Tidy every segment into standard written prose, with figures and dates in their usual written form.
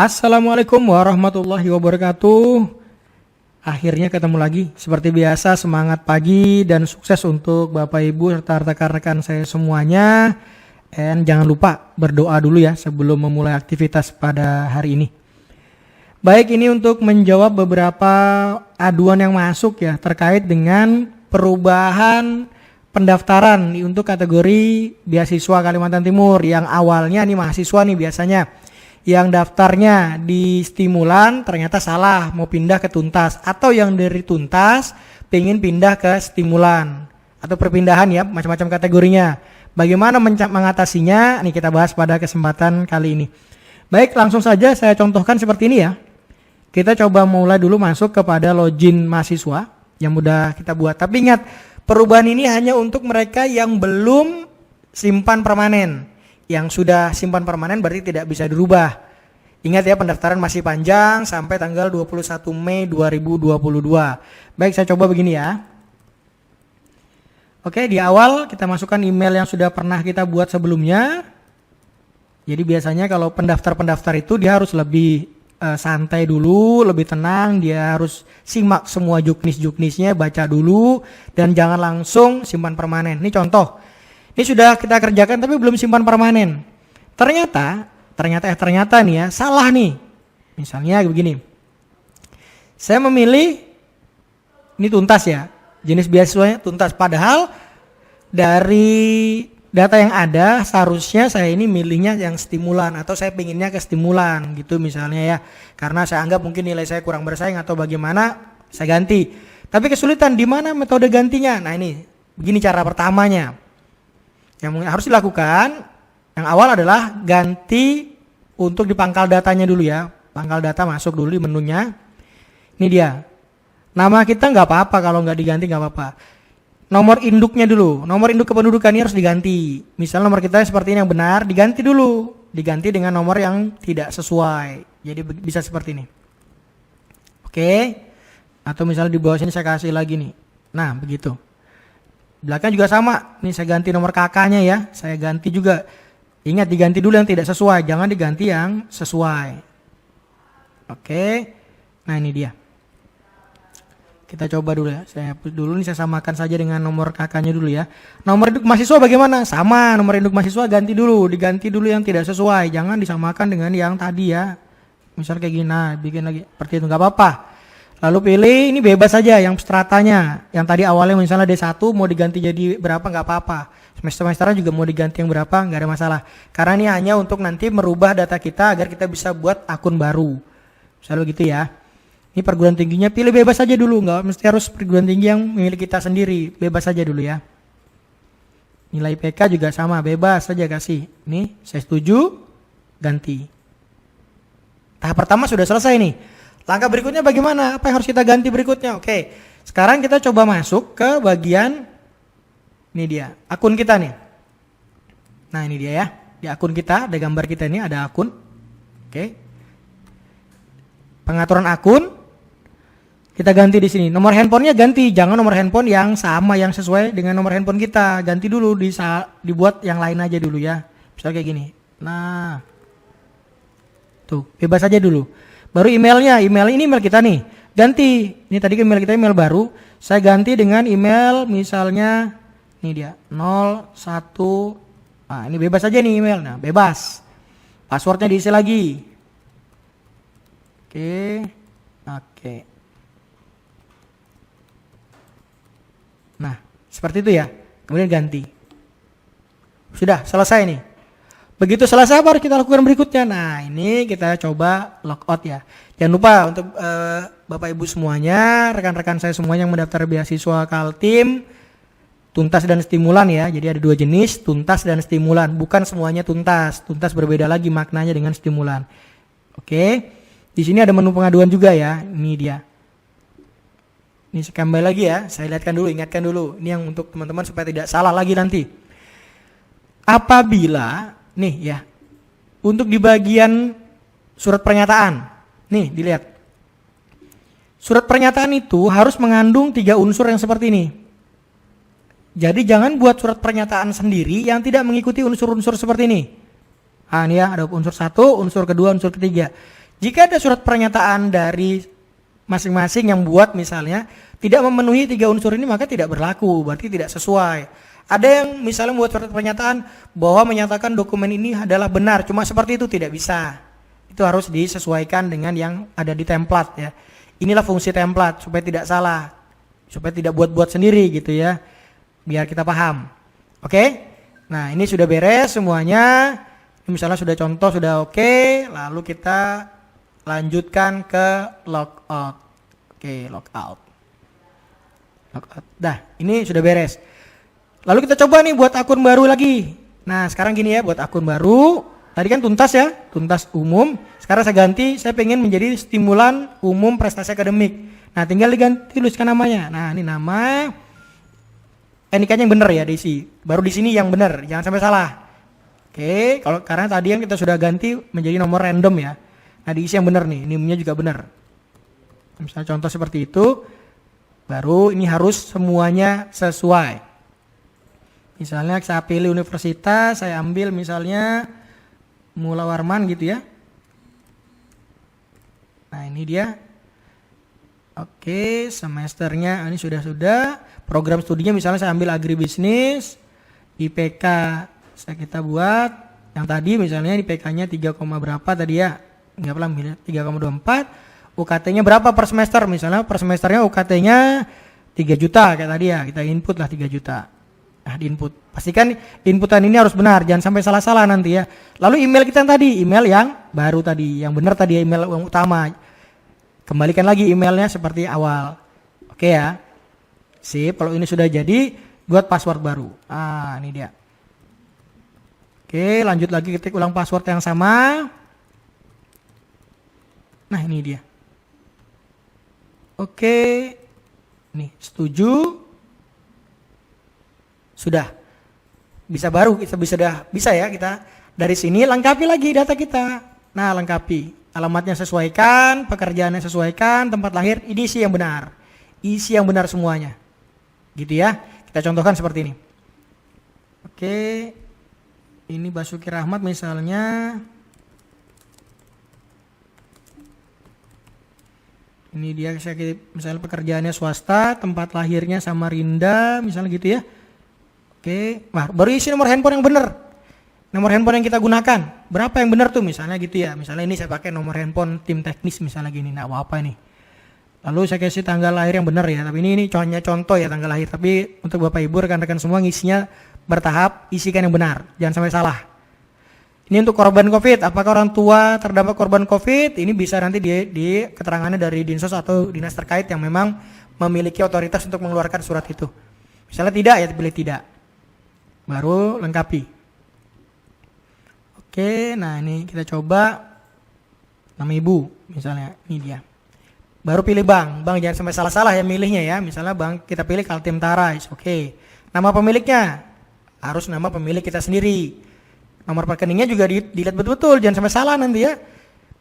Assalamualaikum warahmatullahi wabarakatuh. Akhirnya ketemu lagi. Seperti biasa, semangat pagi dan sukses untuk Bapak Ibu serta rekan-rekan saya semuanya. Dan jangan lupa berdoa dulu ya sebelum memulai aktivitas pada hari ini. Baik, ini untuk menjawab beberapa aduan yang masuk ya terkait dengan perubahan pendaftaran untuk kategori beasiswa Kalimantan Timur. Yang awalnya nih mahasiswa nih biasanya yang daftarnya di stimulan ternyata salah, mau pindah ke tuntas, atau yang dari tuntas pengen pindah ke stimulan, atau perpindahan ya, macam-macam kategorinya. Bagaimana mengatasinya? Nih kita bahas pada kesempatan kali ini. Baik, langsung saja saya contohkan seperti ini ya. Kita coba mulai dulu masuk kepada login mahasiswa yang mudah kita buat. Tapi ingat, perubahan ini hanya untuk mereka yang belum simpan permanen. Yang sudah simpan permanen berarti tidak bisa dirubah. Ingat ya, pendaftaran masih panjang sampai tanggal 21 Mei 2022. Baik, saya coba begini ya. Oke, di awal kita masukkan email yang sudah pernah kita buat sebelumnya. Jadi biasanya kalau pendaftar-pendaftar itu dia harus lebih santai dulu, lebih tenang. Dia harus simak semua juknis-juknisnya, baca dulu, dan jangan langsung simpan permanen. Ini contoh. Ini sudah kita kerjakan tapi belum simpan permanen. Ternyata nih ya, salah nih. Misalnya begini. Saya memilih ini tuntas ya. Jenis beasiswanya tuntas, padahal dari data yang ada seharusnya saya ini milihnya yang stimulan, atau saya pinginnya ke stimulan gitu misalnya ya. Karena saya anggap mungkin nilai saya kurang bersaing atau bagaimana, saya ganti. Tapi kesulitan di mana metode gantinya? Nah, ini begini cara pertamanya. Yang harus dilakukan, yang awal adalah ganti untuk di pangkal datanya dulu ya. Pangkal data masuk dulu di menunya. Ini dia. Nama kita nggak apa-apa, kalau nggak diganti nggak apa-apa. Nomor induknya dulu. Nomor induk kependudukan ini harus diganti. Misal nomor kita seperti ini yang benar, diganti dulu. Diganti dengan nomor yang tidak sesuai. Jadi bisa seperti ini. Oke. Atau misalnya di bawah sini saya kasih lagi nih. Nah, begitu. Belakang juga sama, nih saya ganti nomor kakaknya ya, saya ganti juga. Ingat, diganti dulu yang tidak sesuai, jangan diganti yang sesuai. Oke, nah ini dia. Kita coba dulu ya, saya hapus dulu nih, saya samakan saja dengan nomor kakaknya dulu ya. Nomor induk mahasiswa bagaimana? Sama, nomor induk mahasiswa diganti dulu yang tidak sesuai, jangan disamakan dengan yang tadi ya. Misal kayak gini, nah bikin lagi, seperti itu, nggak apa-apa. Lalu pilih, ini bebas saja yang stratanya. Yang tadi awalnya misalnya D1 mau diganti jadi berapa nggak apa-apa. Semester-semesteran juga mau diganti yang berapa nggak ada masalah. Karena ini hanya untuk nanti merubah data kita agar kita bisa buat akun baru. Misalnya begitu ya. Ini perguruan tingginya pilih bebas saja dulu. Nggak mesti harus perguruan tinggi yang milik kita sendiri. Bebas saja dulu ya. Nilai IPK juga sama, bebas saja kasih. Ini saya setuju, ganti. Tahap pertama sudah selesai nih. Langkah berikutnya bagaimana? Apa yang harus kita ganti berikutnya? Oke, sekarang kita coba masuk ke bagian, ini dia, akun kita nih. Nah ini dia ya, di akun kita, ada gambar kita ini, ada akun. Oke, pengaturan akun, kita ganti di sini. Nomor handphonenya ganti, jangan nomor handphone yang sama, yang sesuai dengan nomor handphone kita. Ganti dulu, dibuat yang lain aja dulu ya. Misalnya kayak gini. Nah, tuh, bebas aja dulu. Baru emailnya, email ini email kita nih, ganti. Ini tadi email kita email baru, saya ganti dengan email misalnya, ini dia, 01, nah ini bebas aja nih email, nah bebas. Passwordnya diisi lagi. Oke. Nah, seperti itu ya, kemudian ganti. Sudah, selesai nih. Begitu selesai apa harus kita lakukan berikutnya? Nah ini kita coba logout ya. Jangan lupa untuk Bapak Ibu semuanya, rekan-rekan saya semuanya yang mendaftar beasiswa Kaltim, tuntas dan stimulan ya. Jadi ada dua jenis, tuntas dan stimulan. Bukan semuanya tuntas. Tuntas berbeda lagi maknanya dengan stimulan. Oke. Di sini ada menu pengaduan juga ya. Ini dia. Ini kembali lagi ya. Saya lihatkan dulu, ingatkan dulu. Ini yang untuk teman-teman supaya tidak salah lagi nanti. Apabila nih ya, untuk di bagian surat pernyataan, nih dilihat. Surat pernyataan itu harus mengandung 3 unsur yang seperti ini. Jadi jangan buat surat pernyataan sendiri yang tidak mengikuti unsur-unsur seperti ini. Ini ya, ada unsur 1, unsur kedua, unsur ketiga. Jika ada surat pernyataan dari masing-masing yang buat misalnya tidak memenuhi 3 unsur ini, maka tidak berlaku, berarti tidak sesuai. Ada yang misalnya membuat surat pernyataan bahwa menyatakan dokumen ini adalah benar, cuma seperti itu tidak bisa. Itu harus disesuaikan dengan yang ada di template ya. Inilah fungsi template supaya tidak salah, supaya tidak buat-buat sendiri gitu ya, biar kita paham. Oke? Nah ini sudah beres semuanya. Ini misalnya sudah contoh sudah oke, lalu kita lanjutkan ke logout. Oke, logout. Dah, ini sudah beres. Lalu kita coba nih buat akun baru lagi. Nah sekarang gini ya, buat akun baru. Tadi kan tuntas ya, tuntas umum. Sekarang saya ganti, saya pengen menjadi stimulan umum prestasi akademik. Nah tinggal diganti, tuliskan namanya. Nah ini nama, NIK-nya yang benar ya diisi. Baru di sini yang benar, jangan sampai salah. Oke, kalau karena tadi yang kita sudah ganti menjadi nomor random ya. Nah diisi yang benar nih, NIM-nya juga benar. Misalnya contoh seperti itu, baru ini harus semuanya sesuai. Misalnya saya pilih universitas, saya ambil misalnya Mula Warman gitu ya. Nah ini dia. Oke, semesternya ini sudah. Program studinya misalnya saya ambil agribisnis. IPK kita buat yang tadi misalnya IPK-nya 3, berapa tadi ya? Enggak pernah 3,24. UKT-nya berapa per semester? Misalnya per semesternya UKT-nya 3 juta kayak tadi ya. Kita input lah 3 juta. Nah, di input. Pastikan inputan ini harus benar, jangan sampai salah-salah nanti ya. Lalu email kita yang tadi, email yang baru tadi, yang benar tadi email yang utama. Kembalikan lagi emailnya seperti awal. Oke ya. Sip, kalau ini sudah jadi, buat password baru. Ah, ini dia. Oke, lanjut lagi ketik ulang password yang sama. Nah, ini dia. Oke. Nih, setuju. Sudah. Bisa baru kita bisa ya kita dari sini lengkapi lagi data kita. Nah, lengkapi. Alamatnya sesuaikan, pekerjaannya sesuaikan, tempat lahir, ini isi yang benar. Isi yang benar semuanya. Gitu ya. Kita contohkan seperti ini. Oke. Ini Basuki Rahmat misalnya. Ini dia misalnya pekerjaannya swasta, tempat lahirnya Samarinda, misalnya gitu ya. Oke, nah, baru isi nomor handphone yang benar. Nomor handphone yang kita gunakan. Berapa yang benar tuh misalnya gitu ya. Misalnya ini saya pakai nomor handphone tim teknis misalnya gini. Nah, apa ini? Lalu saya kasih tanggal lahir yang benar ya. Tapi ini contoh ya tanggal lahir. Tapi untuk Bapak Ibu rekan-rekan semua ngisinya bertahap, isikan yang benar. Jangan sampai salah. Ini untuk korban COVID. Apakah orang tua terdapat korban COVID? Ini bisa nanti di keterangannya dari Dinsos atau dinas terkait yang memang memiliki otoritas untuk mengeluarkan surat itu. Misalnya tidak ya pilih tidak. Baru lengkapi. Oke, nah ini kita coba nama ibu misalnya, ini dia. Baru pilih bank jangan sampai salah-salah ya milihnya ya. Misalnya bank kita pilih Kaltim Tarais, oke. Nama pemiliknya harus nama pemilik kita sendiri. Nomor rekeningnya juga dilihat betul-betul, jangan sampai salah nanti ya.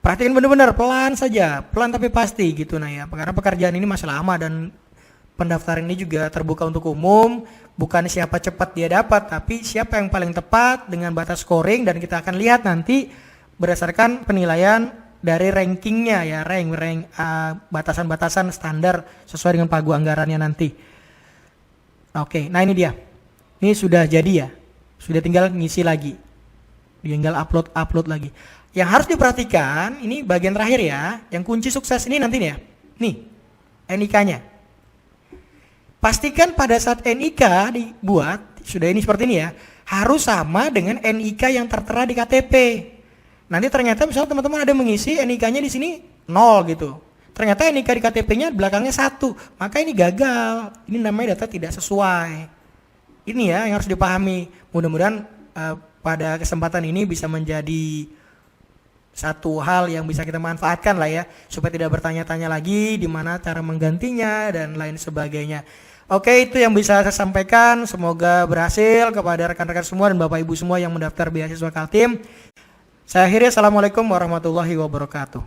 Perhatikan benar-benar, pelan saja, pelan tapi pasti gitu nah ya. Karena pekerjaan ini masih lama dan pendaftaran ini juga terbuka untuk umum. Bukan siapa cepat dia dapat, tapi siapa yang paling tepat dengan batas scoring, dan kita akan lihat nanti berdasarkan penilaian dari rankingnya ya, batasan-batasan standar sesuai dengan pagu anggarannya nanti. Oke, nah ini dia. Ini sudah jadi ya, sudah tinggal ngisi lagi, tinggal upload lagi. Yang harus diperhatikan ini bagian terakhir ya, yang kunci sukses ini nanti ya. Nih, NIK-nya. Pastikan pada saat NIK dibuat, sudah ini seperti ini ya, harus sama dengan NIK yang tertera di KTP. Nanti ternyata misalnya teman-teman ada mengisi NIK-nya di sini 0 gitu. Ternyata NIK di KTP-nya belakangnya 1, maka ini gagal. Ini namanya data tidak sesuai. Ini ya yang harus dipahami. Mudah-mudahan pada kesempatan ini bisa menjadi satu hal yang bisa kita manfaatkan lah ya, supaya tidak bertanya-tanya lagi di mana cara menggantinya dan lain sebagainya. Oke, itu yang bisa saya sampaikan. Semoga berhasil kepada rekan-rekan semua dan Bapak Ibu semua yang mendaftar beasiswa Kaltim. Saya akhiri, assalamualaikum warahmatullahi wabarakatuh.